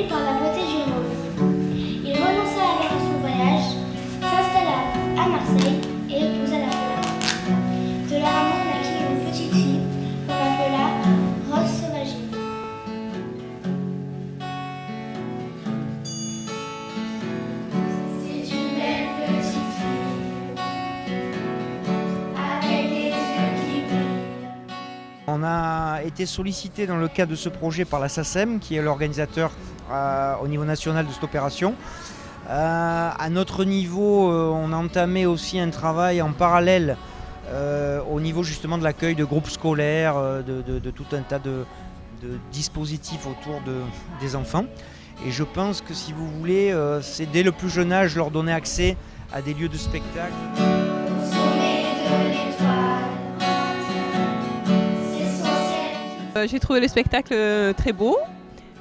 Séduit par la beauté du rose, il renonça alors à son voyage, s'installa à Marseille et épousa la Polaire. De leur amour naquit une petite fille qu'on appela Rose Sauvagine. C'est une belle petite fille avec des yeux qui brillent. On a été sollicité dans le cadre de ce projet par la SACEM, qui est l'organisateur au niveau national de cette opération. À notre niveau, on a entamé aussi un travail en parallèle au niveau justement de l'accueil de groupes scolaires, de tout un tas de dispositifs autour des enfants. Et je pense que si vous voulez, c'est dès le plus jeune âge leur donner accès à des lieux de spectacle. J'ai trouvé le spectacle très beau.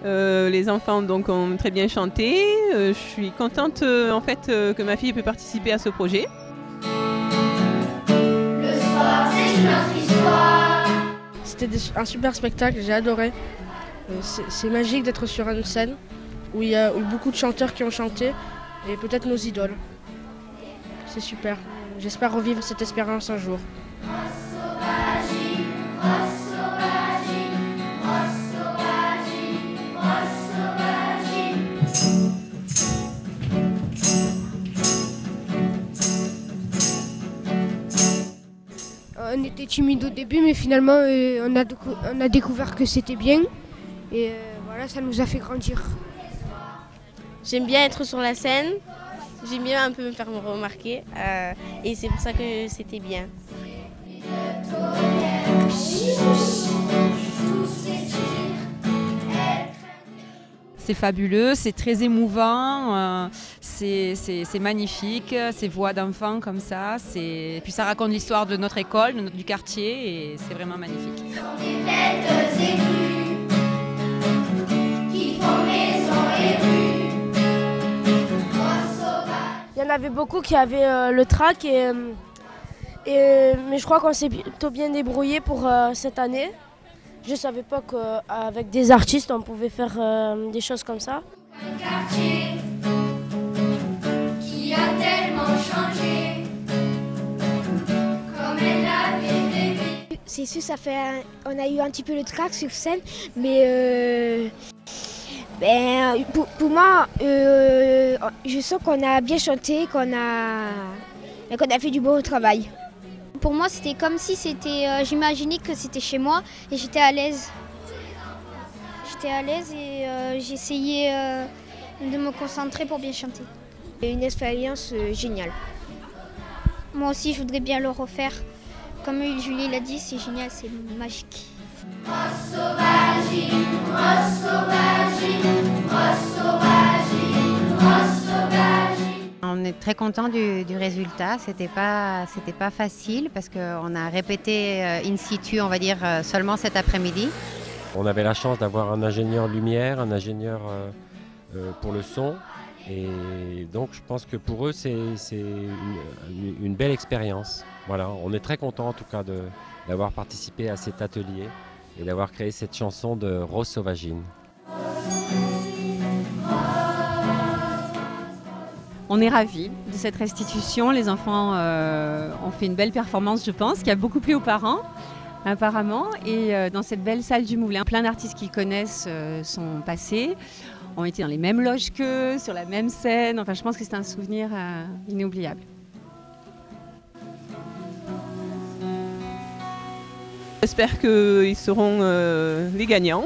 Les enfants donc ont très bien chanté. Je suis contente en fait que ma fille ait pu participer à ce projet. Le soir, c'est notre histoire. C'était un super spectacle, j'ai adoré. C'est magique d'être sur une scène où il y a eu beaucoup de chanteurs qui ont chanté et peut-être nos idoles. C'est super. J'espère revivre cette expérience un jour. On était timide au début, mais finalement on a découvert que c'était bien. Et voilà, ça nous a fait grandir. J'aime bien être sur la scène, j'aime bien un peu me faire remarquer et c'est pour ça que c'était bien. C'est fabuleux, c'est très émouvant, c'est magnifique, ces voix d'enfants comme ça. Et puis ça raconte l'histoire de notre école, du quartier et c'est vraiment magnifique. Il y en avait beaucoup qui avaient le trac, mais je crois qu'on s'est plutôt bien débrouillé pour cette année. Je ne savais pas qu'avec des artistes, on pouvait faire des choses comme ça. Un quartier qui a tellement changé, comme elle l'avait rêvé. C'est sûr, on a eu un petit peu le trac sur scène, mais pour moi, je sens qu'on a bien chanté, qu'on a fait du bon travail. Pour moi, c'était comme si j'imaginais que c'était chez moi et j'étais à l'aise. J'étais à l'aise et j'essayais de me concentrer pour bien chanter. Une expérience géniale. Moi aussi, je voudrais bien le refaire. Comme Julie l'a dit, c'est génial, c'est magique. Rose sauvagine, rose sauvagine, rose sauvagine, rose sauvagine. On est très content du résultat. C'était pas facile parce qu'on a répété in situ, on va dire, seulement cet après-midi. On avait la chance d'avoir un ingénieur lumière, un ingénieur pour le son. Et donc je pense que pour eux c'est une belle expérience. Voilà, on est très content en tout cas d'avoir participé à cet atelier et d'avoir créé cette chanson de Rose Sauvagine. On est ravis de cette restitution. Les enfants ont fait une belle performance, je pense, qui a beaucoup plu aux parents, apparemment. Et dans cette belle salle du Moulin, plein d'artistes qu'ils connaissent sont passés, ont été dans les mêmes loges qu'eux, sur la même scène. Enfin, je pense que c'est un souvenir inoubliable. J'espère qu'ils seront les gagnants